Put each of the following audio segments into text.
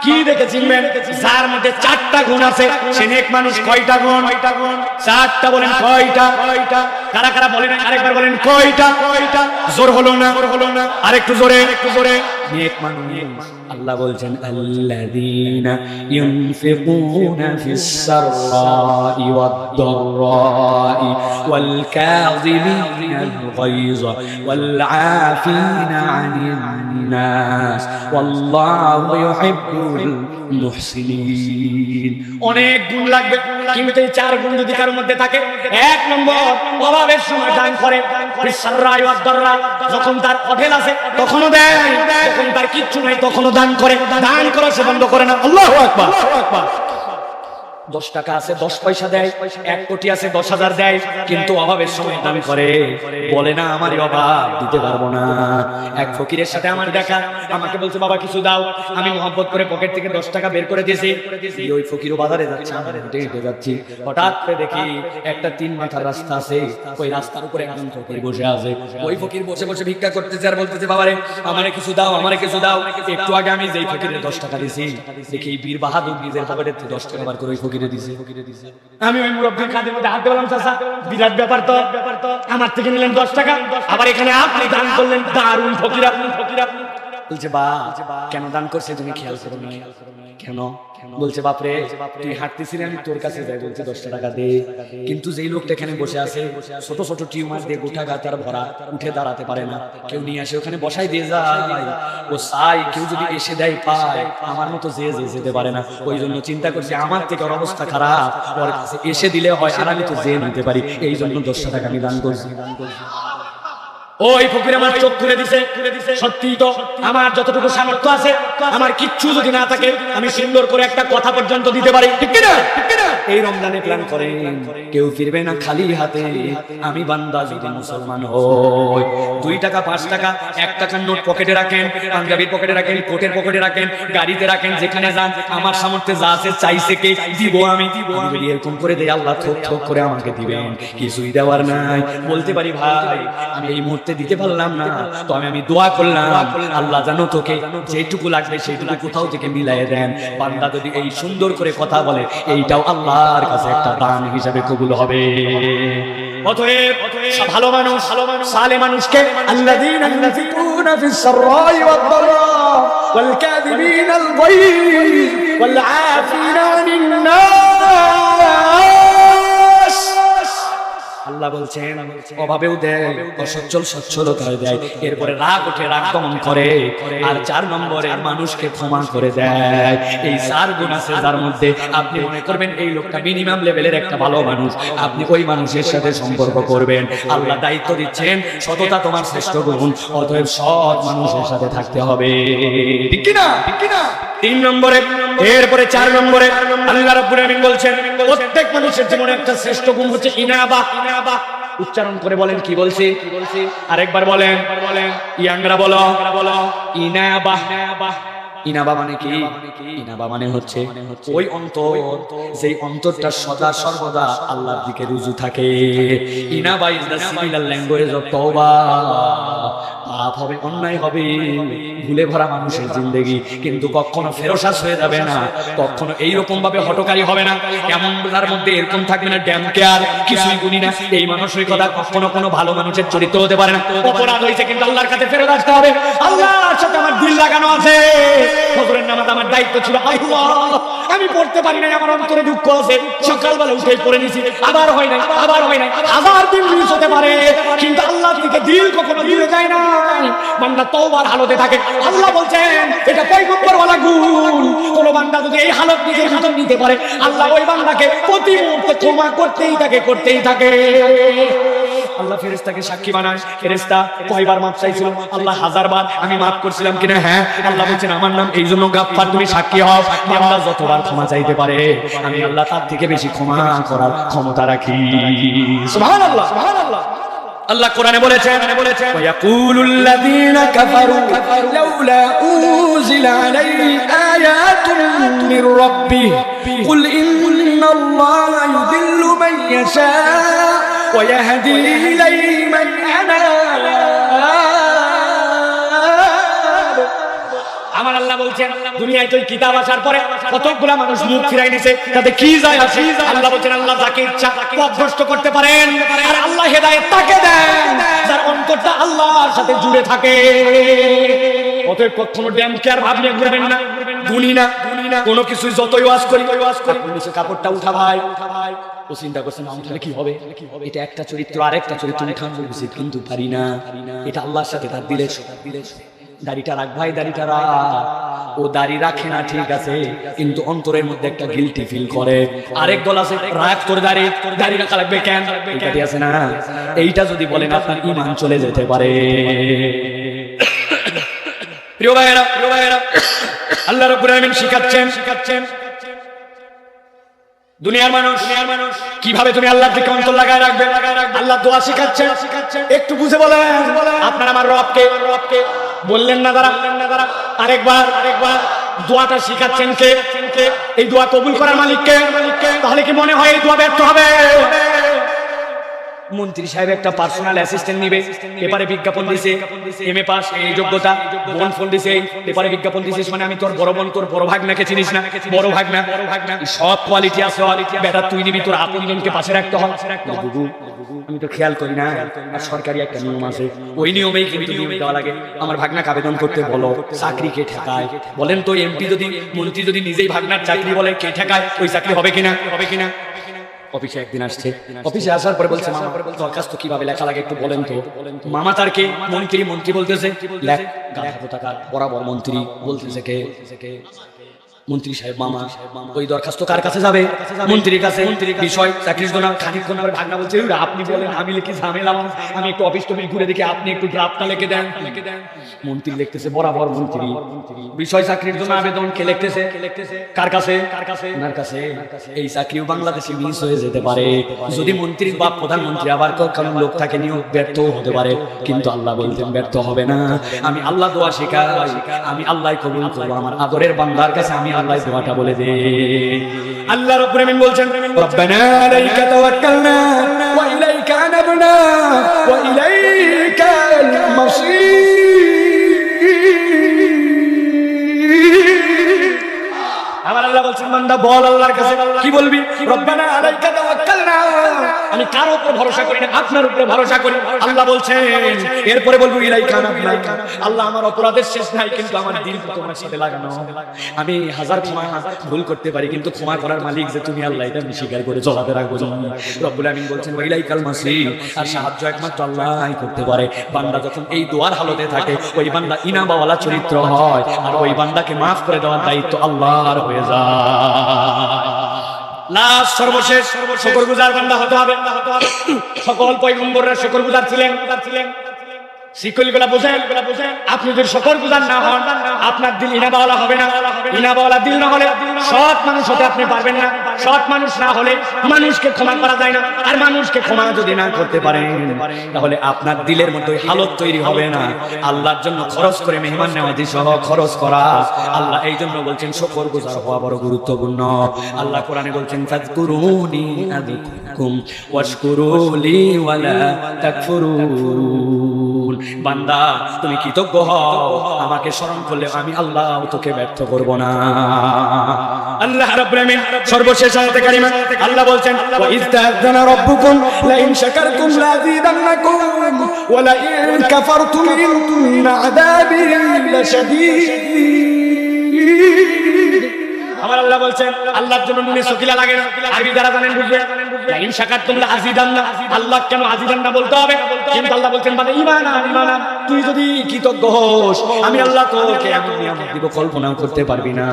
কি দেখে চিনবেন? যার মধ্যে 4টা গুণ আছে সে নেক মানুষ। কয়টা গুণ? 4টা। বলেন কয়টা? কারা কারা বলেন? আরেকবার বলেন কয়টা? জোর হলো না, আরেকটু জোরে। নেক মানুষ আল্লাহ বলছেন আল্লাযীনা ইউনফিকুনা ফিস সাররাই ওয়াদ দাররাই ওয়াল কাযিমিনাল গায়যা ওয়াল আফিনা আনিন নাস ওয়াল্লাহু ইউহিব্বুল মুহসিনিন। অনেক গুণ লাগবে, কিন্তু এই 4 গুণ যদি কারোর মধ্যে থাকে, 1 নম্বর অভাবের সময় দান করে, ফিস সাররাই ওয়াদ দাররাই, যখন তার অঢেল আছে তখনও দেয়, যখন তার কিচ্ছু নাই তখনও দান করে। দান করা সে বন্ধ করে না। আল্লাহু আকবার। 10 টাকা আছে 10 পয়সা দেয়, 1 কোটি আছে 10,000 দেয়, কিন্তু অভাবের সময় দান করে। বলে না আমারই অভাব, দিতে পারবো না। এক ফকিরের সাথে আমার দেখা, আমাকে বলছে বাবা কিছু দাও। আমি মহব্বত করে পকেট থেকে 10 টাকা বের করে দিয়েছি। ওই ফকিরও বাজারে যাচ্ছে, আমি হেঁটে যাচ্ছি, হঠাৎ করে দেখি একটা 3 মাথার রাস্তা আছে, ওই রাস্তার উপরে একজন ফকির বসে আছে। ওই ফকির বসে বসে ভিক্ষা করতেছে আর বলতেছে বাবারে আমারে কিছু দাও, আমারে কিছু দাও। একটু আগে আমি যেই ফকিরের 10 টাকা দিয়েছি, দেখি বীর বাহাদুর নিজের পকেটের থেকে 10 টাকা বার করে ওই ফকির দিছে। আমি ওই মুরব্বির কাঁধের মধ্যে হাত দিলাম, চাচা বিরাট ব্যাপার তো, আমার থেকে নিলেন 10 টাকা, আবার এখানে আপনি দান করলেন, দারুণ ফকির আপনি। বলছে বা কেন দান করছে তুমি খেয়াল করো না? কেন? বলছে বাপরে তুই হাঁটতেছিলি, আমি তোর কাছে যাই, বলছে 10 টাকা দে। কিন্তু যেই লোকটা এখানে বসে আছে, ছোট ছোট টিউমার দিয়ে গোটা গাতার ভরা, উঠে দাঁড়াতে পারে না, কেউ নিয়ে আসে ওখানে বসাই দিয়ে যায়। ও চাই কেউ যদি এসে দেয় পায়, আমার মতো যে যেতে পারে না। ওই জন্য চিন্তা করছি আমার থেকে ওর অবস্থা খারাপ, ওর কাছে এসে দিলে হয়, আর আমি তো যে নিতে পারি, এই জন্য 10 টাকা আমি দান করছি। ওই ফকির আমার চোখ খুলে দিছে। সত্যি তো, আমার যতটুকু সামর্থ্য আছে, আমার কিচ্ছু যদি না থাকে, আমি সুন্দর করে একটা কথা পর্যন্ত দিতে পারি, ঠিক কিনা? এই রমজানে প্ল্যান করেন, কেউ ফিরবে না খালি হাতে। আমি বান্দা যদি মুসলমান হই, 2 টাকা 5 টাকা 1 টাকার নোট পকেটে রাখেন, পাঞ্জাবির পকেটে রাখেন, কোটের পকেটে রাখেন, গাড়িতে রাখেন, যেখানে যান, আমার সামর্থ্যে যা আছে চাইছে কে দিব, আমি যদি এরকম করে দেই, আল্লাহ থোক থোক করে আমাকে দিবেন। কিছুই দেওয়ার নাই, বলতে পারি ভাই আমি এই মুহূর্তে দিতে পারলাম না, তো আমি দোয়া করলাম আল্লাহ জানো তোকে যেটুকু লাগবে সেইটুকু কোথাও থেকে মিলাই দেন। বান্দা যদি এই সুন্দর করে কথা বলে, এইটাও আল্লাহর কাছে একটা দান হিসাবে কবুল হবে। অতএব ভালো মানুষ, সালে মানুষকে আল্লাযীনা ইউনফিকুনা ফিস সাররাই ওয়াদ দাররাই ওয়াল কাযিমিনাল গায়য ওয়াল আফিনা আনিন নাস। আল্লাহ বলছেন অভাবেও দেয়, অসচ্ছল সচ্ছলতায় দেয়, এরপরে রাগ ওঠে রাগ দমন করে, আর 4 নম্বরে মানুষকে ক্ষমা করে দেয়। এই 4 গুণ আছে যার মধ্যে। আপনি মনে করবেন এই লোকটা মিনিমাম লেভেলের একটা ভালো মানুষ, আপনি ওই মানুষের সাথে সম্পর্ক করবেন। আল্লাহ দায়িত্ব দিচ্ছেন সততা তোমার শ্রেষ্ঠ গুণ, অতএব সৎ মানুষের সাথে থাকতে হবে, ঠিক কিনা? 3 নম্বরে, এরপরে 4 নম্বরে আল্লাহ রাব্বুল আলামিন বলছেন প্রত্যেক মানুষের জীবনে একটা শ্রেষ্ঠ গুণ হচ্ছে ইনাবা। উচ্চারণ করে বলেন কি বলছি? আরেকবার বলেন, ইয়াংরা বলো ইনাবা। ইনাবা মানে কি? ইনাবা মানে হচ্ছে ওই অন্তর, যেই অন্তরটা সদা সর্বদা আল্লাহর দিকে রুজু থাকে। ইনাবা is the similar language of তওবা। পাপ হবে, অন্যায় হবে, ভুলে ভরা মানুষের জিন্দেগি, কিন্তু কখনো ফেরোসাস হয়ে যাবে না, কখনো এইরকম ভাবে হটকারী হবে না, এমন তার মধ্যে এরকম থাকবে না ড্যাম কেয়ার কিছুই গুনি না। এই মানসিকতা কখনো কোনো ভালো মানুষের চরিত্র হতে পারে না। অপরাধ হয়েছে কিন্তু আল্লাহর কাছে ফেরত আসতে হবে। আল্লাহর সাথে আমার দিল লাগানো আছে। ফজরের নামাজ আমার দায়িত্ব ছিল, আল্লাহ আমি পড়তে পারি না, আমার অন্তরে দুঃখ আছে, সকালবেলা উঠে পড়ে নিছি, আবার হয় নাই, 1000 দিন মিস হতে পারে, কিন্তু আল্লাহর দিকে দিল কখনো দূরে যায় না। বান্দা তওবার হালতে থাকে। আল্লাহ বলছেন এটা পয়গম্বর ওয়ালা গুণ। কোন বান্দা যদি এই হালত নিজের ভিতর নিতে পারে, আল্লাহ ওই বান্দাকে প্রতি মুহূর্তে ক্ষমা করতেই থাকে। আল্লাহ ফেরেশতাকে সাক্ষী বানায়। ফেরেশতা কয়বার মাফ চাইছিল? আল্লাহ 1000 বার। আমি মাফ করছিলাম কিনা? হ্যাঁ। আল্লাহ বলছেন আমার নাম এই জন্য গাফফার, তুমি সাক্ষী হও। বান্দা যতবার ক্ষমা চাইতে পারে, আমি আল্লাহ তার থেকে বেশি ক্ষমা করার ক্ষমতা রাখি। সুবহানাল্লাহ। আল্লাহ কোরআনে বলেছেন ওয়ায়াকুলুল লাযীনা কাফারু লাউলা উনজিলা আলাইহি আয়াতুন মির রাব্বিহি কুল ইন্নাল্লাহা ইউদিল্লু মান ইয়াশা ওয়া ইয়াহদি ইলাইহি মান আনাব। আমার আমার আল্লাহ বলছেন দুনিয়ায় তো কিতাব আসার পরে কতগুলা মানুষ মুখ ফিরাই নিছে, তাতে কি যায় আসে? আল্লাহ বলছেন আল্লাহ যাকে ইচ্ছা পথভ্রষ্ট করতে পারেন, আর আল্লাহ হেদায়েত তাকে দেন যার অন্তরটা আল্লাহর সাথে জুড়ে থাকে। অতএব কখনো ড্যাম কেয়ার ভাবলে ঘুরবেন না, গুনি না কোনো কিছু। যতই ওয়াজ করি নিচে কাপড়টা উঠা ভাই, ও চিন্তা করছে না উঠালে কি হবে, এটা একটা চরিত্র আরেকটা চরিত্র উঠানো উচিত, কিন্তু পারি না। এটা আল্লাহর সাথে তার দিলে দাড়িটা রাখ ভাই, দাড়িটা রাখ। ও দাড়ি রাখে না ঠিক আছে, কিন্তু অন্তরের মধ্যে একটা গিলটি ফিল করে। আরেক দল আছে রাখ তোর দাড়ি রাখা লাগবে কেন, এইটাই আছে না। এইটা যদি বলেন আপনার ঈমান চলে যেতে পারে। প্রিয় ভাইয়েরা আল্লাহ রাব্বুল আলামিন শিখাচ্ছেন দুনিয়ার মানুষ কিভাবে তুমি আল্লাহর দিকে অন্তর লাগায় রাখবে। আল্লাহ দোয়া শিখাচ্ছেন, একটু বুঝে বলেন। আপনার আমার রবকে বললেন না দাঁড়া, আরেকবার দোয়াটা শিখাচ্ছেন কে? এই দোয়া কবুল করার মালিককে। তাহলে কি মনে হয় এই দোয়া ব্যর্থ হবে? মন্ত্রী সাহেব একটা পার্সোনাল অ্যাসিস্ট্যান্ট নিবে, পেপারে বিজ্ঞাপন দিছে এমএ পাস এই যোগ্যতা, বোন ফোন দিছে পেপারে বিজ্ঞাপন দিছিস মানে আমি তোর বড় বোন, তোর বড় ভাগনাকে চিনিস না, বড় ভাগনা সব কোয়ালিটি আছে। বেটা তুই নিবি তোর আপনজনকে পাশে রাখতে হয়। আমি তো খেয়াল করি না, আর সরকারি একটা নিয়ম আছে, ওই নিয়মেই কিন্তু নিয়ম দেওয়া লাগে। আমার ভাগনাকে আবেদন করতে বলো, চাকরি কে ঠেকায় বলেন তো? এমপি যদি মন্ত্রী যদি নিজেই ভাগনার চাকরি বলে কে ঠেকায়? ওই চাকরি হবে কিনা? অফিসে একদিন আসছে, অফিসে আসার পরে বলছে মামা দরখাস্ত কিভাবে লেখা লাগে একটু বলেন তো। মামা তার কে? মন্ত্রী বলতেছে লেখ গাধা কোথাকার, বরাবর মন্ত্রী বলতেছে কে? মন্ত্রী সাহেব মামা। ওই দরখাস্ত কার কাছে যাবে? মন্ত্রীর কাছে। বিষয় চাকরির জন্য খানিকক্ষণ পরে ভাগনা বলছে আপনি বলেন আমি লিখি ঝামেলা, আমি একটু অফিস টফিস ঘুরে দেখি, আপনি একটু ড্রাফটটা লিখে দেন। মন্ত্রী লিখতেছে বরাবর মন্ত্রী। বিষয় চাকরির জন্য আবেদন কে লিখতেছে? কার কাছে? ওনার কাছে। এই চাকরিও বাংলাদেশে মিস হয়ে যেতে পারে যদি মন্ত্রীর বা প্রধানমন্ত্রী আবার কারণ লোক থাকে নিয়োগ ব্যর্থ হতে পারে, কিন্তু আল্লাহ বলতেন ব্যর্থ হবে না। আমি আল্লাহ দোয়া শেখাই, আমি আল্লাহ কবুল করবো। আমার আদরের বান্দার কাছে আমি আল্লাহ দোয়াটা বলে দে। আল্লাহ রাব্বুল আমিন বলছেন রব্বানা আলাইকা তাওয়াক্কালনা ওয়া ইলাইকা আনাবনা ওয়া ইলাইকাল মাসীর। আমার আল্লাহ বলছেন বান্দা বল আল্লাহর কাছে কি বলবি? রব্বানা আলাইকা তাওয়াক্কালনা, আমি কার উপর ভরসা করি না, আপনার উপরে ভরসা করি। আল্লাহ বলছেন এরপরে বলবো ইলাইকা আনাবনা, আল্লাহ আমার অপরাধের শেষ নাই, কিন্তু আমার দিল তোমার সাথে লাগানো। আমি হাজার ভুল করতে পারি, কিন্তু ক্ষমা করার মালিক যে তুমি আল্লাহ, এটা আমি স্বীকার করে চলাতে রাখবো। রব্বুল আমিন বলছেন ইলাইকাল মাসীর, আর সাহায্য একমাত্র আল্লাহই করতে পারে। বান্দা যখন এই দোয়ার হালতে থাকে ওই বান্দা ইনাবাওয়ালা চরিত্র হয়, আর ওই বান্দাকে মাফ করে দেওয়ার দায়িত্ব আল্লাহর হয়ে যায়। লাস্ট সর্বশেষ শুকরগুজার বান্দা হতে হবে। সকল পয়গম্বররা শুকরগুজার ছিলেন। শিকলগুলা বোঝেন, আপনি যদি শুকরগুজার না হন আপনার দিল ইনাবাওয়ালা হবে না। ইনাবাওয়ালা দিল না হলে সৎ মানুষ হতে আপনি পারবেন না। সৎ মানুষ না হলে মানুষকে ক্ষমা করা যায় না, আর মানুষকে ক্ষমা যদি না করতে পারেন তাহলে আপনার দিলের মধ্যে হালত তৈরি হবে না। আল্লাহর জন্য খরচ করে মেহমান নেওয়াজি সহ খরচ করা, আল্লাহ এই জন্য বলছেন শুকরগুজার হওয়া বড় গুরুত্বপূর্ণ। আল্লাহ কোরআনে বলছেন ফাযকুরুনি আযকুরকুম ওয়াশকুরুলি ওয়ালা তাকফুরুন। বান্দা তুমি কৃতজ্ঞ হও, আমাকে স্মরণ করলে আমি আল্লাহ তোকে ব্যর্থ করব না। আল্লাহ রাব্বুল আমিন সর্বশেষ আয়াতে কারিমা আল্লাহ বলছেন ওয়া ইয তা'যানা রাব্বুকুম লা ইন শাকারতুম লাযীদান্নাকুম ওয়া লা ইন কাফারতুম ইন্না আযাবি লাশাদীদ। আমার আল্লাহ বলছেন আল্লাহর জন্য নুনে সকিলা লাগে না। আরবি যারা জানেন বুঝবে। ইন শাকারতুম লাযীদান্না, আল্লাহ কেন আযীদান্না বলতে হবে? কিন্তু আল্লাহ বলছেন মানে ঈমান তুই যদি কৃতজ্ঞ হোস আমি আল্লাহ তোকে এমন নিয়ামত দিব কল্পনাও করতে পারবি না।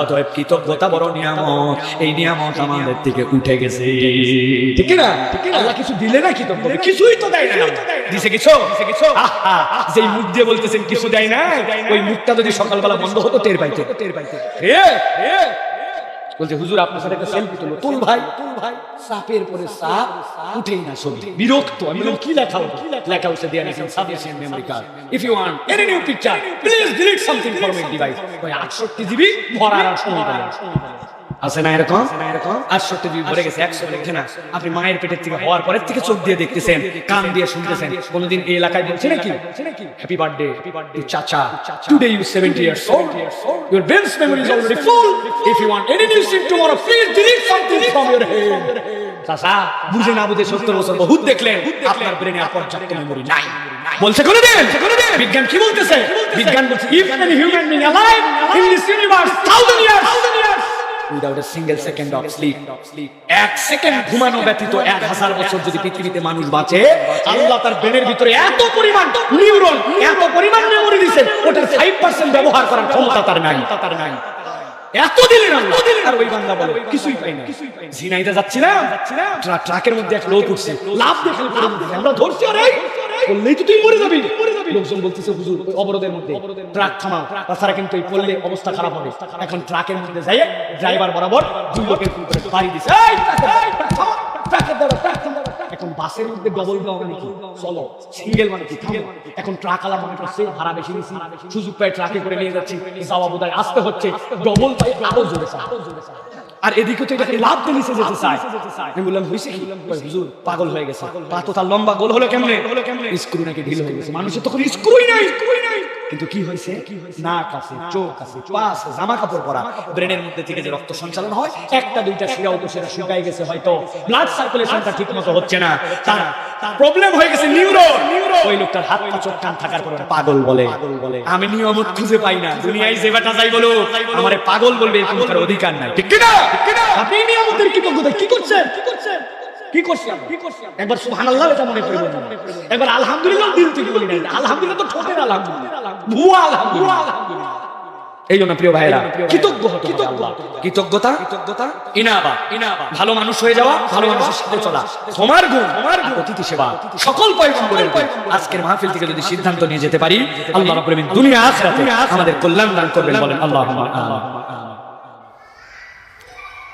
অতএব কৃতজ্ঞতা বড় নিয়ামত, এই নিয়ামত আমাদের থেকে উঠে গেছে। ঠিক না? আল্লাহ কিছু দিলে না কৃতজ্ঞ, কিছুই তো দেয় না। দিছে কিছু? যেই মুখ দিয়ে বলতেছেন কিছু দেয় না, ওই মুখটা যদি সকালবেলা বন্ধ হতো টের পাইতে। বলছে হুজুর আপনার সাথে একটা সেলফি তুলো। তুল ভাই সাপের পরে সাপ উঠেই না ছবি। বিরক্ত। আমি বললাম কি লেখা হচ্ছে দেয়া নিয়েছেন sufficient memory card. If you want any new picture please delete something from it device. ওই 68 জিবি ভরার আর সময় পেলাম। আছে না এরকম? আর সত্যি ভরে গেছে 100 লিখে না। আপনি মায়ের পেটের থেকে হওয়ার পরের থেকে চোখ দিয়ে দেখতেছেন, কান দিয়ে শুনতেছেন, কোনদিন এই এলাকায় বলছে নাকি হ্যাপি বার্থডে টু চাচা, today you 70 years old, your brain's memory is already full, if you want any new symptom tomorrow please delete something from your head. চাচা বুঝে না বুঝে 70 বছর বহুত দেখলেন, আপনার ব্রেনে আর পর্যাপ্ত মেমরি নাই। বলছে কোনদিন বিজ্ঞান কি বলতেছে? বিজ্ঞান বলছে if any human being alive in this universe 1000 years without a single second of sleep, এক সেকেন্ড ঘুমানো ব্যতীত 1000 বছর যদি পৃথিবীতে মানুষ বাঁচে, আল্লাহ তার ব্রেনের ভিতরে এত পরিমাণ নিউরন, এত পরিমাণ মেমরি দিয়েছেন, ওটার 5% ব্যবহার করার ক্ষমতা তার নাই। এত দিলেন আল্লাহ, আর ওই বান্দা বলে কিছুই পাই না। ঝিনাইতে যাচ্ছিলাম, ট্রাকের মধ্যে এক লোক উঠছে, লাভ দেখে আমরা ধরছি, আরে বললেই তো তুই মরে যাবি। লোকজন বলতেছে হুজুর ওই অবরোধের মধ্যে ট্রাক থামাও, তাছাড়া কিন্তু এই পড়লে অবস্থা খারাপ হবে। এখন ট্রাকের মধ্যে যাই ড্রাইভার বরাবর দুই লোকের উপরে বাড়ি দিছে, এখন বাসের মধ্যে ডবল মানে কি চলো, সিঙ্গেল মানে কি থামো। এখন ট্রাক আলা মনে করছে ভাড়া বেশি নিছি, সুযোগ পায় ট্রাকে করে নিয়ে যাচ্ছি, যাওয়া বোধহয় আসতে হচ্ছে, ডবল পাই আরো জোরে আর এদিকে তো এটাকে লাভ দিয়ে নিচে যেতে চায়। আমি বললাম হয়েছে কি? হুজুর পাগল হয়ে গেছে, পা তো তার লম্বা, গোল হলো কেমনে? স্ক্রু নাকি ঢিল হয়ে গেছে। মানুষের তখন স্ক্রুই নাই, কিন্তু কি হয়েছে? নাক আছে, চোখ আছে, পা আছে, জামা কাপড় পরা, ব্রেনের মধ্যে থেকে যে রক্ত সঞ্চালন হয়, একটা দুইটা শিরাও তো সেটা শুকাই গেছে, হয়তো ব্লাড সার্কুলেশনটা ঠিক মতো হচ্ছে না, তার প্রবলেম হয়ে গেছে নিউরন। ওই লোকটার হাত পা চোখ কান থাকার পরে পাগল বলে। আমি নিয়ামত খুঁজে পাই না, দুনিয়ায় যে বেটা যাই বলো আমারে পাগল বলবে, এরকম করার অধিকার নাই, ঠিক কি না? আপনি নিয়ামতের কৃতজ্ঞতা কি করছেন? একবার সুবহানাল্লাহ এটা মনে করে বলুন, একবার আলহামদুলিল্লাহ দিল থেকে বলি না। আলহামদুলিল্লাহ তো ঠোঁটের আলহামদুলিল্লাহ, ভুয়া আলহামদুলিল্লাহ। এই জন্য প্রিয় ভাইরা কৃতজ্ঞ হতে হবে আল্লাহ। কৃতজ্ঞতা ইনাবা, ভালো মানুষ হয়ে যাওয়া, ভালো মানুষের সাথে চলা, তোমার গুণ, অতিথি সেবা, সকল পয়গম্বরের গুণ। আজকের মাহফিল থেকে যদি সিদ্ধান্ত নিয়ে যেতে পারি, আল্লাহ রাব্বুল আলামিন দুনিয়া আখিরাতে আমাদের কল্যাণ দান করবেন, বলেন আল্লাহুম্মা আমিন।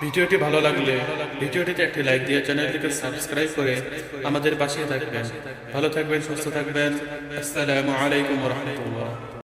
ভিডিওটি ভালো লাগলে ভিডিওটিতে একটি লাইক দিয়ে চ্যানেলটিকে সাবস্ক্রাইব করে আমাদের পাশে থাকবেন। ভালো থাকবেন, সুস্থ থাকবেন। আসসালামু আলাইকুম ওয়া রাহমাতুল্লাহ।